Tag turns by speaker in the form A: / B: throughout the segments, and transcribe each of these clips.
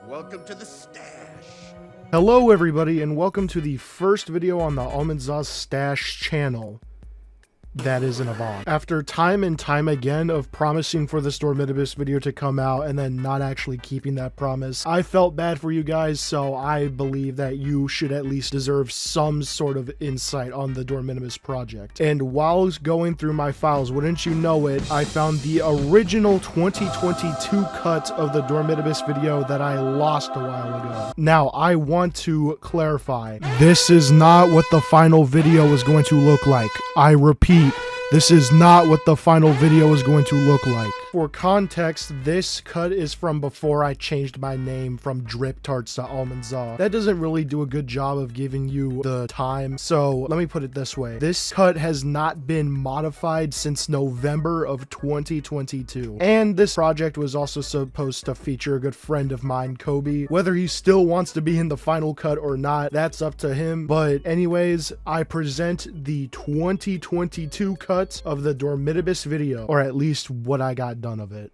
A: Welcome to the stash.
B: Hello everybody, and welcome to the first video on the Almanzah's Stash channel. That is an Avant. After time and time again of promising for this Dormitabis video to come out and then not actually keeping that promise, I felt bad for you guys, so I believe that you should at least deserve some sort of insight on the Dormitabis project. And while going through my files, wouldn't you know it, I found the original 2022 cut of the Dormitabis video that I lost a while ago. Now, I want to clarify, this is not what the final video is going to look like. I repeat, this is not what the final video is going to look like. For context, this cut is from before I changed my name from Drip Tarts to Almanzah. That doesn't really do a good job of giving you the time, so let me put it this way. This cut has not been modified since November of 2022. And this project was also supposed to feature a good friend of mine, Kobe. Whether he still wants to be in the final cut or not, that's up to him. But anyways, I present the 2022 cut of the Dormitabis video, or at least what I got done of it.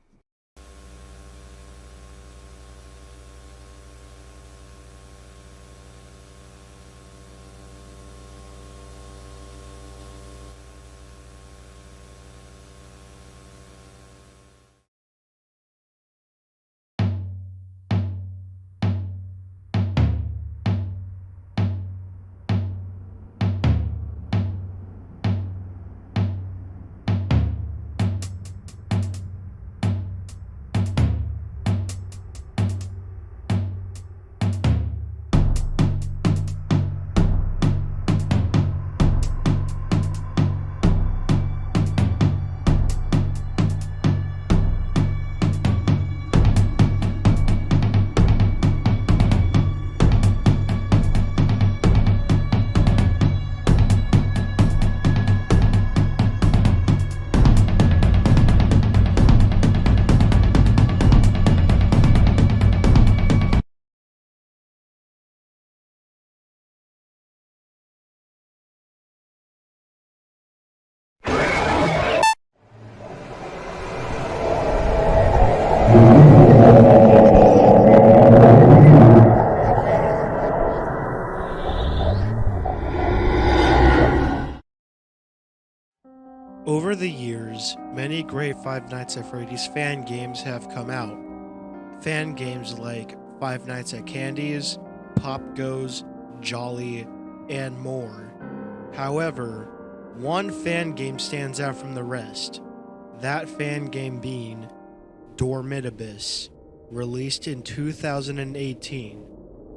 C: Over the years, many great Five Nights at Freddy's fan games have come out. Fan games like Five Nights at Candy's, Pop Goes, Jolly, and more. However, one fan game stands out from the rest, that fan game being Dormitabis, released in 2018.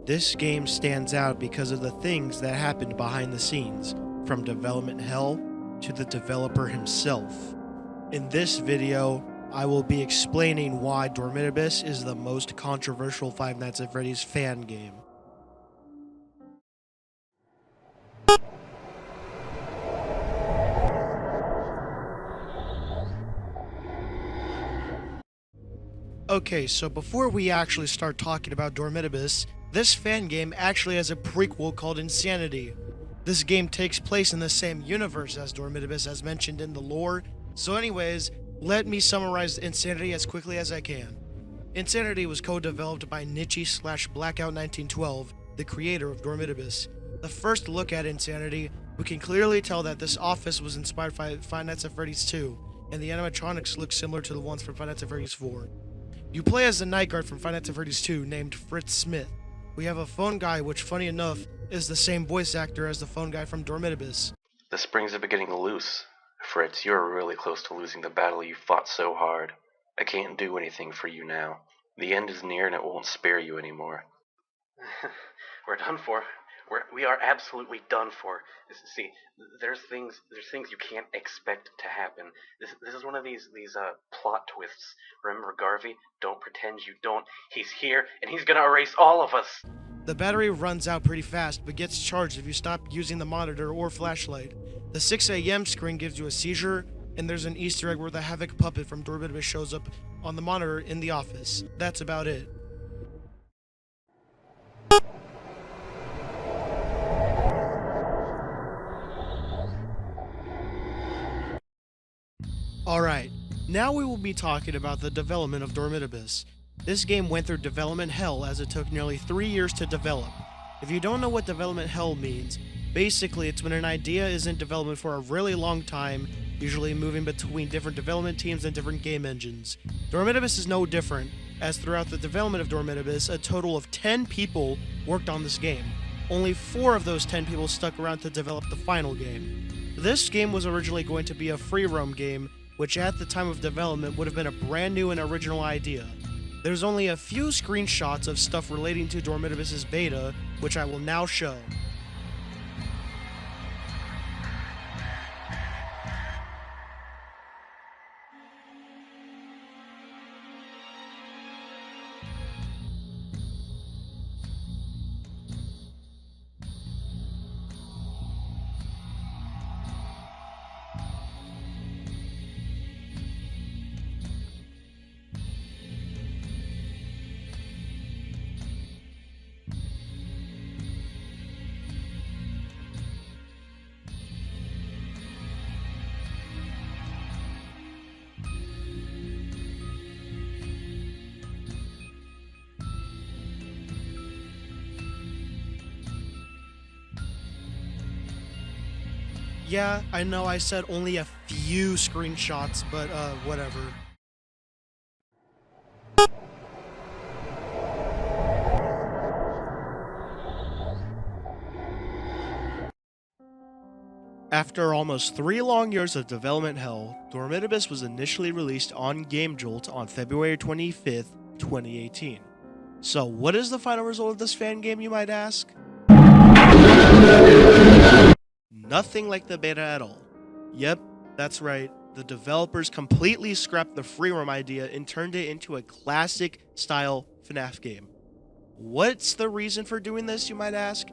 C: This game stands out because of the things that happened behind the scenes, from development hell to the developer himself. In this video, I will be explaining why Dormitabis is the most controversial Five Nights at Freddy's fan game. Okay, so before we actually start talking about Dormitabis, this fan game actually has a prequel called Insanity. This game takes place in the same universe as Dormitabis as mentioned in the lore, so anyways, let me summarize Insanity as quickly as I can. Insanity was co-developed by Nichi/Blackout1912, the creator of Dormitabis. The first look at Insanity, we can clearly tell that this office was inspired by Five Nights at Freddy's 2, and the animatronics look similar to the ones from Five Nights at Freddy's 4. You play as the night guard from Five Nights at Freddy's 2 named Fritz Smith. We have a phone guy which, funny enough, is the same voice actor as the phone guy from Dormitabis.
D: The springs have been getting loose. Fritz, you're really close to losing the battle you fought so hard. I can't do anything for you now. The end is near and it won't spare you anymore.
E: We're done for. We are absolutely done for. See, there's things you can't expect to happen. This is one of these plot twists. Remember Garvey? Don't pretend you don't. He's here and he's gonna erase all of us.
C: The battery runs out pretty fast, but gets charged if you stop using the monitor or flashlight. The 6 AM screen gives you a seizure, and there's an Easter egg where the Havoc puppet from Dormitabis shows up on the monitor in the office. That's about it. Alright, now we will be talking about the development of Dormitabis. This game went through development hell as it took nearly 3 years to develop. If you don't know what development hell means, basically it's when an idea is in development for a really long time, usually moving between different development teams and different game engines. Dormitabis is no different, as throughout the development of Dormitabis, a total of 10 people worked on this game. Only 4 of those 10 people stuck around to develop the final game. This game was originally going to be a free roam game, which at the time of development would have been a brand new and original idea. There's only a few screenshots of stuff relating to Dormitabis' beta, which I will now show. Yeah, I know I said only a few screenshots, but whatever. After almost 3 long years of development hell, Dormitabis was initially released on GameJolt on February 25th, 2018. So what is the final result of this fan game, you might ask? Nothing like the beta at all. Yep, that's right. The developers completely scrapped the free roam idea and turned it into a classic style FNAF game. What's the reason for doing this, you might ask?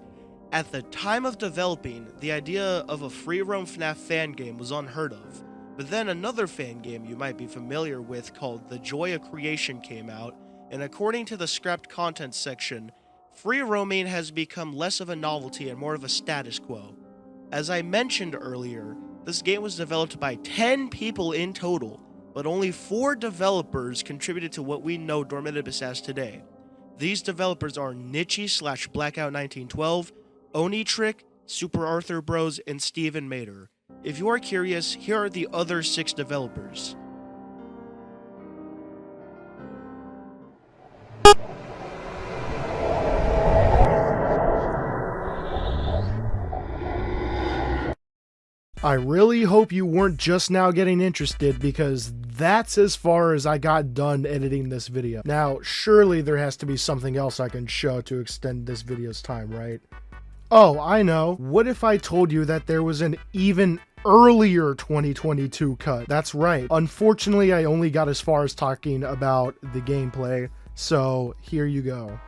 C: At the time of developing, the idea of a free roam FNAF fan game was unheard of. But then another fan game you might be familiar with called The Joy of Creation came out, and according to the scrapped content section, free roaming has become less of a novelty and more of a status quo. As I mentioned earlier, this game was developed by 10 people in total, but only 4 developers contributed to what we know Dormitabis as today. These developers are Nichi/Blackout1912, Onitrick, Super Arthur Bros, and Steven Mater. If you are curious, here are the other 6 developers.
B: I really hope you weren't just now getting interested, because that's as far as I got done editing this video. Now, surely there has to be something else I can show to extend this video's time, right? Oh, I know. What if I told you that there was an even earlier 2022 cut? That's right. Unfortunately, I only got as far as talking about the gameplay, so here you go.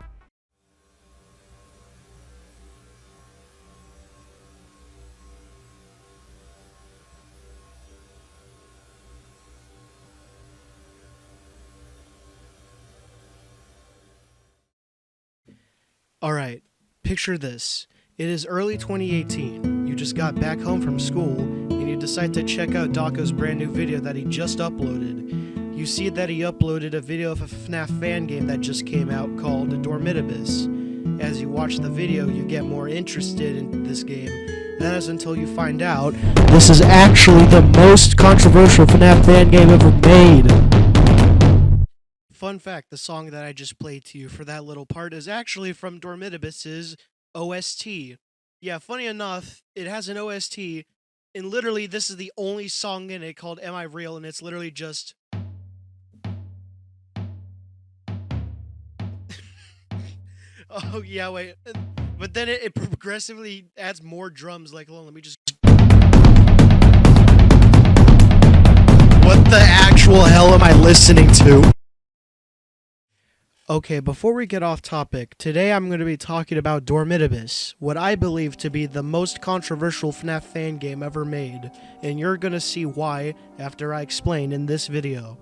C: Alright, picture this. It is early 2018. You just got back home from school, and you decide to check out Dako's brand new video that he just uploaded. You see that he uploaded a video of a FNAF fan game that just came out called Dormitabis. As you watch the video, you get more interested in this game. That is until you find out this is actually the most controversial FNAF fan game ever made. Fun fact, the song that I just played to you for that little part is actually from Dormitabis' OST. Yeah, funny enough, it has an OST, and literally this is the only song in it called Am I Real, and it's literally just... Oh, yeah, wait. But then it progressively adds more drums, like, hold on, let me just... What the actual hell am I listening to? Okay, before we get off topic, today I'm going to be talking about Dormitabis, what I believe to be the most controversial FNAF fan game ever made, and you're going to see why after I explain in this video.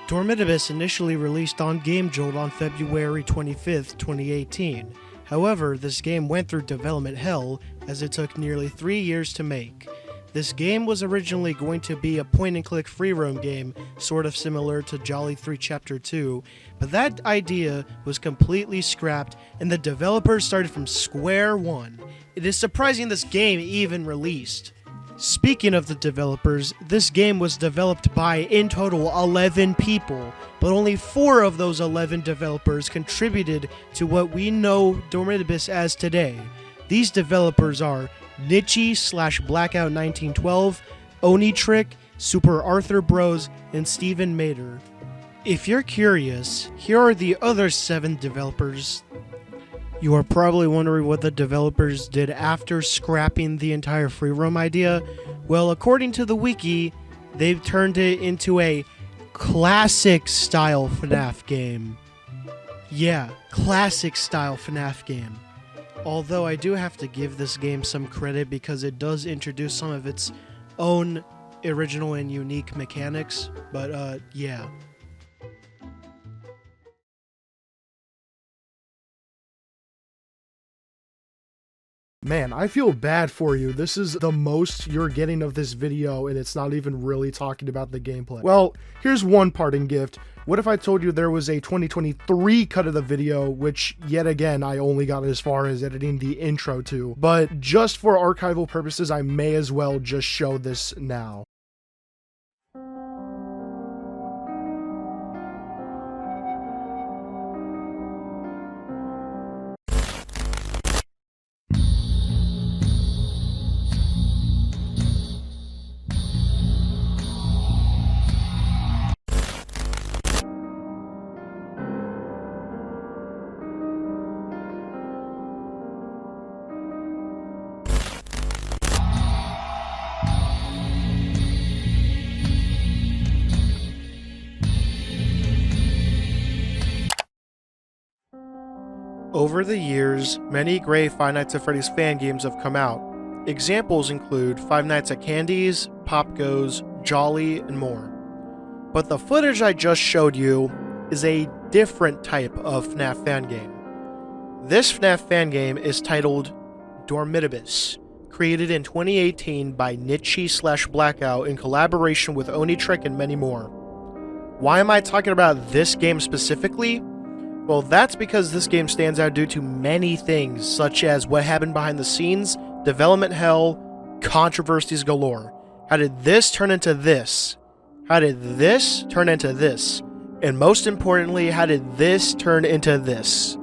C: Dormitabis initially released on GameJolt on February 25th, 2018. However, this game went through development hell as it took nearly 3 years to make. This game was originally going to be a point-and-click free roam game, sort of similar to Jolly 3 Chapter 2, but that idea was completely scrapped and the developers started from square one. It is surprising this game even released. Speaking of the developers, this game was developed by, in total, 11 people, but only 4 of those 11 developers contributed to what we know Dormitabis as today. These developers are Nichi/Blackout1912, Onitrick, Super Arthur Bros, and Steven Mater. If you're curious, here are the other 7 developers. You are probably wondering what the developers did after scrapping the entire free roam idea. Well, according to the wiki, they've turned it into a classic style FNAF game. Yeah, classic style FNAF game. Although I do have to give this game some credit because it does introduce some of its own original and unique mechanics, but yeah.
B: Man, I feel bad for you. This is the most you're getting of this video, and it's not even really talking about the gameplay. Well, here's one parting gift. What if I told you there was a 2023 cut of the video, which, yet again, I only got as far as editing the intro to. But just for archival purposes, I may as well just show this now. Over the years, many great Five Nights at Freddy's fan games have come out. Examples include Five Nights at Candy's, Pop Goes, Jolly, and more. But the footage I just showed you is a different type of FNAF fan game. This FNAF fan game is titled Dormitabis, created in 2018 by Nichi/Blackout in collaboration with Onitrick and many more. Why am I talking about this game specifically? Well, that's because this game stands out due to many things, such as what happened behind the scenes, development hell, controversies galore. How did this turn into this? How did this turn into this? And most importantly, how did this turn into this?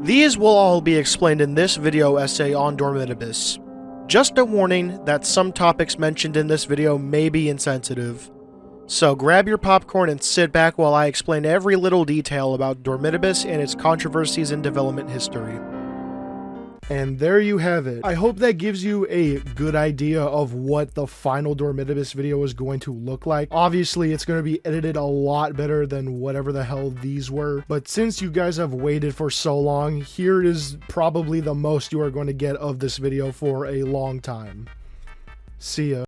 B: These will all be explained in this video essay on Dormitabis. Just a warning that some topics mentioned in this video may be insensitive. So grab your popcorn and sit back while I explain every little detail about Dormitabis and its controversies and development history. And there you have it. I hope that gives you a good idea of what the final Dormitabis video is going to look like. Obviously, it's going to be edited a lot better than whatever the hell these were. But since you guys have waited for so long, here is probably the most you are going to get of this video for a long time. See ya.